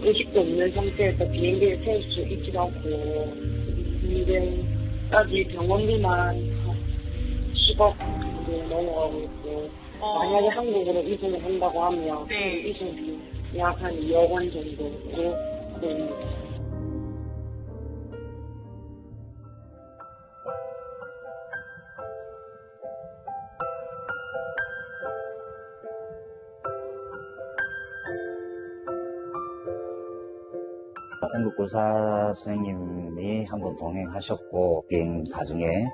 의식도 없는 상태에서 비행기를 태울 수 있지도 않고, 근데까지 병원비만 10억 정도 넘어가고 있고, 만약에 한국으로 이송을 한다고 하면 이송비 약 한 2억 원 정도로 됩니다. 한국 의사 선생님이 한번 동행하셨고 비행 과정에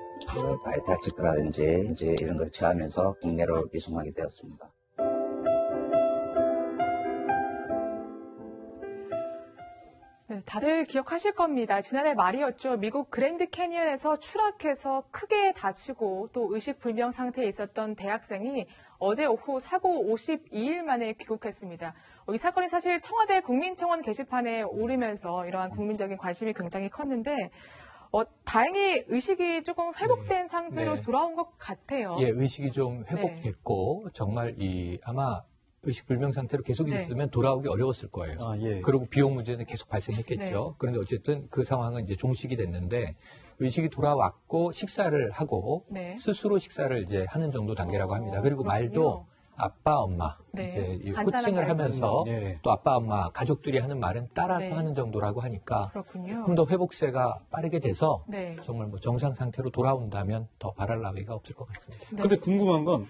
바이탈 체크라든지 이제 이런 걸 취하면서 국내로 이송하게 되었습니다. 네, 다들 기억하실 겁니다. 지난해 말이었죠. 미국 그랜드 캐니언에서 추락해서 크게 다치고 또 의식불명 상태에 있었던 대학생이 어제 오후 사고 52일 만에 귀국했습니다. 이 사건이 사실 청와대 국민청원 게시판에 오르면서 이러한 국민적인 관심이 굉장히 컸는데 다행히 의식이 조금 회복된 상태로 돌아온 것 같아요. 예, 의식이 좀 회복됐고 정말 아마 의식불명 상태로 계속 있었으면 돌아오기 어려웠을 거예요. 그리고 비용 문제는 계속 발생했겠죠. 그런데 어쨌든 그 상황은 이제 종식이 됐는데 의식이 돌아왔고 식사를 하고 스스로 식사를 이제 하는 정도 단계라고 합니다. 그리고 말도 아빠, 엄마 이제 호칭을 하면서 또 아빠, 엄마 가족들이 하는 말은 따라서 하는 정도라고 하니까 조금 더 회복세가 빠르게 돼서 정말 뭐 정상 상태로 돌아온다면 더 바랄 나위가 없을 것 같습니다. 근데 궁금한 건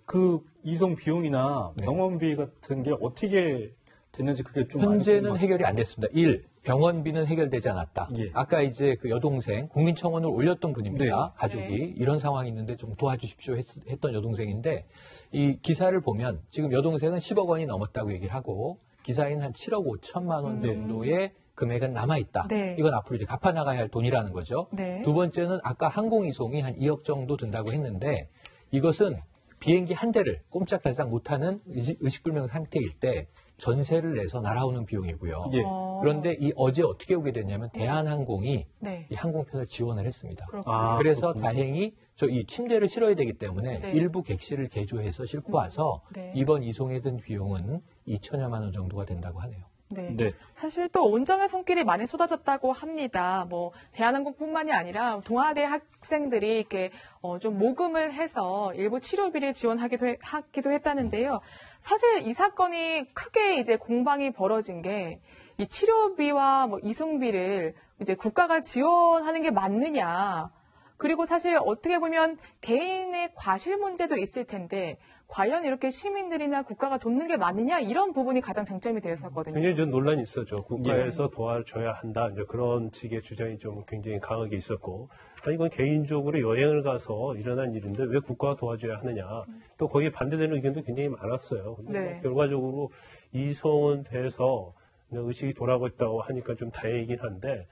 그 이송 비용이나 병원비 같은 게 어떻게 됐는지 그게 좀 현재는 해결이 안 됐습니다. 1. 병원비는 해결되지 않았다. 아까 이제 그 여동생 국민청원을 올렸던 분입니다. 가족이 이런 상황이 있는데 좀 도와주십시오 했던 여동생인데 이 기사를 보면 지금 여동생은 10억 원이 넘었다고 얘기를 하고 기사에는 한 7억 5천만 원 정도의 금액은 남아있다. 이건 앞으로 이제 갚아나가야 할 돈이라는 거죠. 두 번째는 아까 항공이송이 한 2억 정도 든다고 했는데 이것은 비행기 한 대를 꼼짝달싹 못하는 의식불명 상태일 때 전세를 내서 날아오는 비용이고요. 그런데 어제 어떻게 오게 됐냐면 대한항공이 이 항공편을 지원을 했습니다. 그래서 다행히 이 침대를 실어야 되기 때문에 일부 객실을 개조해서 싣고 와서 이번 이송에 든 비용은 2천여만 원 정도가 된다고 하네요. 사실 또 온정의 손길이 많이 쏟아졌다고 합니다. 뭐 대한항공뿐만이 아니라 동아대 학생들이 이렇게 좀 모금을 해서 일부 치료비를 지원하기도 했다는데요. 사실 이 사건이 크게 이제 공방이 벌어진 게 이 치료비와 뭐 이송비를 이제 국가가 지원하는 게 맞느냐. 그리고 사실 어떻게 보면 개인의 과실 문제도 있을 텐데 과연 이렇게 시민들이나 국가가 돕는 게 맞느냐 이런 부분이 가장 쟁점이 되었었거든요. 굉장히 좀 논란이 있었죠. 국가에서 도와줘야 한다. 이제 그런 식의 주장이 좀 굉장히 강하게 있었고 이건 개인적으로 여행을 가서 일어난 일인데 왜 국가가 도와줘야 하느냐. 또 거기에 반대되는 의견도 굉장히 많았어요. 근데 결과적으로 이송은 돼서 의식이 돌아오고 있다고 하니까 좀 다행이긴 한데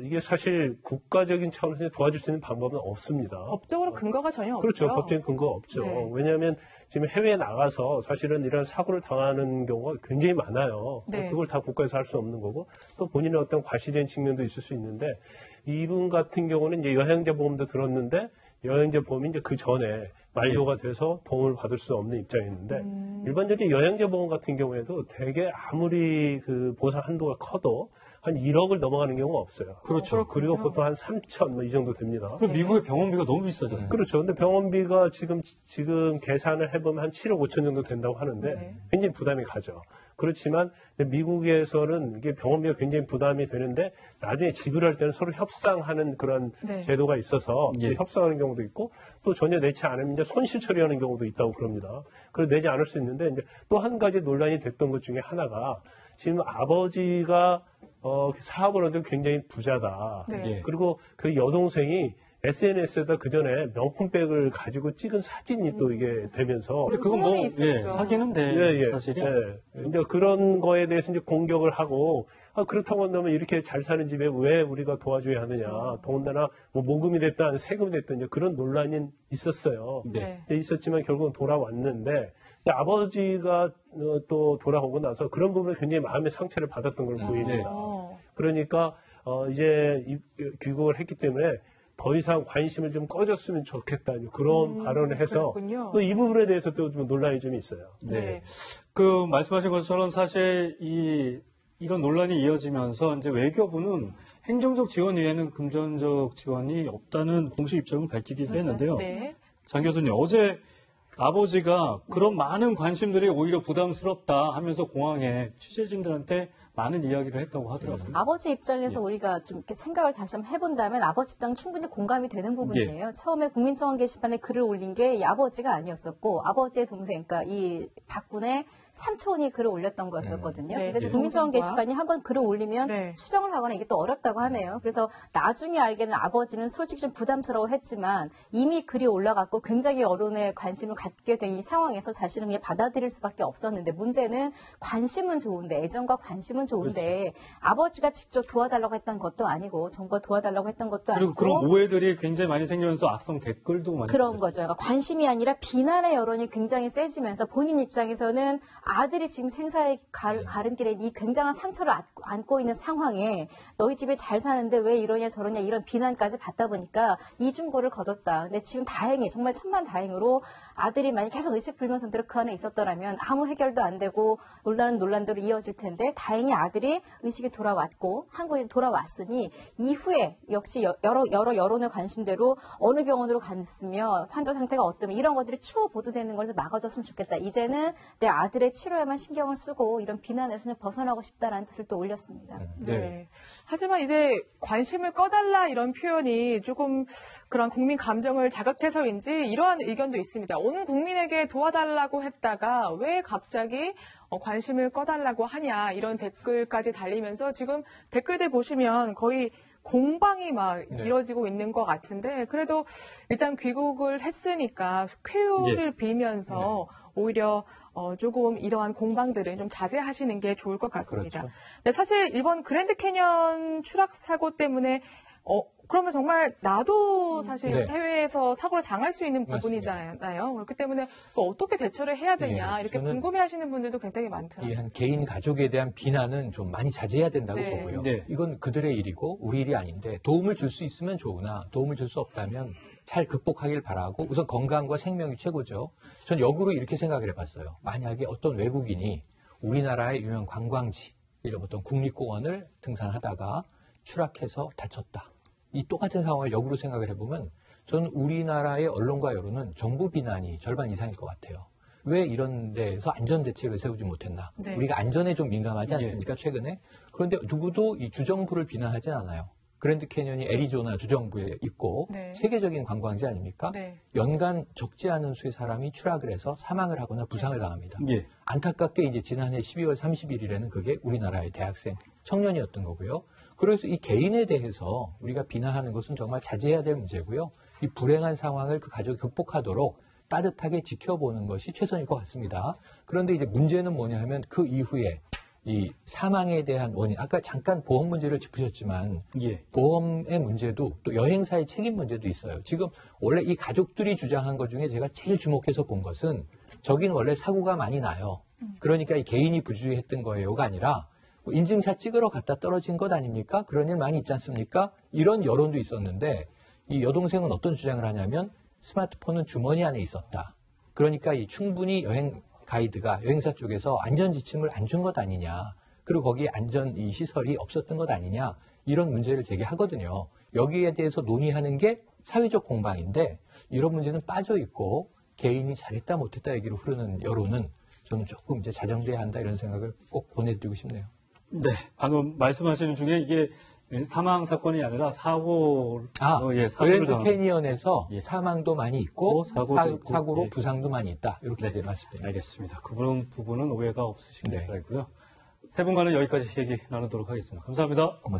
이게 사실 국가적인 차원에서 도와줄 수 있는 방법은 없습니다. 법적으로 근거가 전혀 없죠. 그렇죠. 법적인 근거가 없죠. 왜냐하면 지금 해외에 나가서 사실은 이런 사고를 당하는 경우가 굉장히 많아요. 그걸 다 국가에서 할 수 없는 거고 또 본인의 어떤 과시된 측면도 있을 수 있는데 이분 같은 경우는 이제 여행자 보험도 들었는데 여행자 보험이 이제 그 전에 만료가 돼서 도움을 받을 수 없는 입장이었는데 일반적인 여행자 보험 같은 경우에도 되게 아무리 그 보상 한도가 커도 한 1억을 넘어가는 경우가 없어요. 그렇죠. 그리고 보통 한 3천 뭐 이 정도 됩니다. 그럼 미국의 병원비가 너무 비싸잖아요. 그렇죠. 근데 병원비가 지금 계산을 해보면 한 7억 5천 정도 된다고 하는데 굉장히 부담이 가죠. 그렇지만 미국에서는 이게 병원비가 굉장히 부담이 되는데 나중에 지불할 때는 서로 협상하는 그런 제도가 있어서 협상하는 경우도 있고 또 전혀 내지 않으면 이제 손실 처리하는 경우도 있다고 그럽니다. 그래서 내지 않을 수 있는데 이제 또 한 가지 논란이 됐던 것 중에 하나가 지금 아버지가 사업을 하는데 굉장히 부자다. 그리고 그 여동생이 SNS에다 그 전에 명품백을 가지고 찍은 사진이 또 이게 되면서. 근데 그건 뭐, 하기는 돼. 사실이. 근데 그런 거에 대해서 이제 공격을 하고, 그렇다고 한다면 이렇게 잘 사는 집에 왜 우리가 도와줘야 하느냐. 더군다나 뭐 모금이 됐든 세금이 됐든 이제 그런 논란이 있었어요. 있었지만 결국은 돌아왔는데, 아버지가 또 돌아오고 나서 그런 부분에 굉장히 마음의 상처를 받았던 걸 보입니다. 그러니까 이제 귀국을 했기 때문에 더 이상 관심을 좀 꺼졌으면 좋겠다 그런 발언을 해서 그렇군요. 또 이 부분에 대해서 또 좀 논란이 좀 있어요. 네. 그 말씀하신 것처럼 사실 이런 논란이 이어지면서 이제 외교부는 행정적 지원 외에는 금전적 지원이 없다는 공식 입장을 밝히기도 했는데요. 네. 장 교수님, 어제 아버지가 그런 많은 관심들이 오히려 부담스럽다 하면서 공항에 취재진들한테 많은 이야기를 했다고 하더라고요. 아버지 입장에서 우리가 좀 이렇게 생각을 다시 한번 해본다면 아버지 입장 충분히 공감이 되는 부분이에요. 처음에 국민청원 게시판에 글을 올린 게 이 아버지가 아니었었고 아버지의 동생, 그러니까 이 박군의 삼촌이 글을 올렸던 거였었거든요. 네. 근데 국민청원 게시판이 한번 글을 올리면 네. 수정을 하거나 이게 또 어렵다고 하네요. 그래서 나중에 알게는 아버지는 솔직히 좀 부담스러워했지만 이미 글이 올라갔고 굉장히 여론에 관심을 갖게 된 이 상황에서 자신은 그냥 받아들일 수밖에 없었는데 문제는 관심은 좋은데 애정과 관심은 좋은데 아버지가 직접 도와달라고 했던 것도 아니고 정부가 도와달라고 했던 것도 그리고 아니고 그런 오해들이 굉장히 많이 생기면서 악성 댓글도 많이 그런 거죠. 그러니까 관심이 아니라 비난의 여론이 굉장히 세지면서 본인 입장에서는 아들이 지금 생사의 가름길에 이 굉장한 상처를 안고 있는 상황에 너희 집에 잘 사는데 왜 이러냐 저러냐 이런 비난까지 받다 보니까 이중고를 거뒀다. 근데 지금 다행히 정말 천만다행으로 아들이 만약 계속 의식불명 상태로 그 안에 있었더라면 아무 해결도 안 되고 논란대로 이어질 텐데 다행히 아들이 의식이 돌아왔고 한국에 돌아왔으니 이후에 역시 여러 여론의 관심대로 어느 병원으로 갔으며 환자 상태가 어떠면 이런 것들이 추후 보도되는 걸 좀 막아줬으면 좋겠다. 이제는 내 아들의 치료에만 신경을 쓰고 이런 비난에서는 벗어나고 싶다라는 뜻을 또 올렸습니다. 네. 하지만 이제 관심을 꺼달라 이런 표현이 조금 그런 국민 감정을 자극해서인지 이러한 의견도 있습니다. 온 국민에게 도와달라고 했다가 왜 갑자기 관심을 꺼달라고 하냐 이런 댓글까지 달리면서 지금 댓글들 보시면 거의 공방이 막 이뤄지고 있는 것 같은데 그래도 일단 귀국을 했으니까 쾌유를 빌면서 오히려 조금 이러한 공방들은 좀 자제하시는 게 좋을 것 같습니다. 그렇죠. 네, 사실 이번 그랜드 캐년 추락 사고 때문에 그러면 정말 나도 사실 해외에서 사고를 당할 수 있는 부분이잖아요. 그렇기 때문에 또 어떻게 대처를 해야 되냐 이렇게 궁금해하시는 분들도 굉장히 많더라고요. 이 한 개인 가족에 대한 비난은 좀 많이 자제해야 된다고 보고요. 네. 이건 그들의 일이고 우리 일이 아닌데 도움을 줄 수 있으면 좋으나 도움을 줄 수 없다면 잘 극복하길 바라고 우선 건강과 생명이 최고죠. 전 역으로 이렇게 생각을 해봤어요. 만약에 어떤 외국인이 우리나라의 유명 관광지 이런 어떤 국립공원을 등산하다가 추락해서 다쳤다. 이 똑같은 상황을 역으로 생각을 해보면 저는 우리나라의 언론과 여론은 정부 비난이 절반 이상일 것 같아요. 왜 이런 데에서 안전대책을 세우지 못했나. 우리가 안전에 좀 민감하지 않습니까, 최근에? 그런데 누구도 이 주정부를 비난하진 않아요. 그랜드 캐년이 애리조나 주정부에 있고 세계적인 관광지 아닙니까? 연간 적지 않은 수의 사람이 추락을 해서 사망을 하거나 부상을 당합니다. 안타깝게 이제 지난해 12월 31일에는 그게 우리나라의 대학생 청년이었던 거고요. 그래서 이 개인에 대해서 우리가 비난하는 것은 정말 자제해야 될 문제고요. 이 불행한 상황을 그 가족이 극복하도록 따뜻하게 지켜보는 것이 최선일 것 같습니다. 그런데 이제 문제는 뭐냐 하면 그 이후에 이 사망에 대한 원인, 아까 잠깐 보험 문제를 짚으셨지만 보험의 문제도 또 여행사의 책임 문제도 있어요. 지금 원래 이 가족들이 주장한 것 중에 제가 제일 주목해서 본 것은 저기는 원래 사고가 많이 나요. 그러니까 이 개인이 부주의했던 거예요가 아니라 인증샷 찍으러 갔다 떨어진 것 아닙니까? 그런 일 많이 있지 않습니까? 이런 여론도 있었는데 이 여동생은 어떤 주장을 하냐면 스마트폰은 주머니 안에 있었다. 그러니까 이 충분히 여행 가이드가 여행사 쪽에서 안전 지침을 안 준 것 아니냐. 그리고 거기에 안전 이 시설이 없었던 것 아니냐. 이런 문제를 제기하거든요. 여기에 대해서 논의하는 게 사회적 공방인데 이런 문제는 빠져 있고 개인이 잘했다 못했다 얘기로 흐르는 여론은 저는 조금 이제 자정돼야 한다 이런 생각을 꼭 보내드리고 싶네요. 네, 방금 말씀하시는 중에 이게 사망 사건이 아니라 사고를 그랜드 캐니언에서 사망도 많이 있고 사고로 있고, 부상도 많이 있다. 이렇게 말씀드립니다. 알겠습니다. 그 부분은 오해가 없으시길 바라고요. 세 분과는 여기까지 얘기 나누도록 하겠습니다. 감사합니다. 고맙습니다.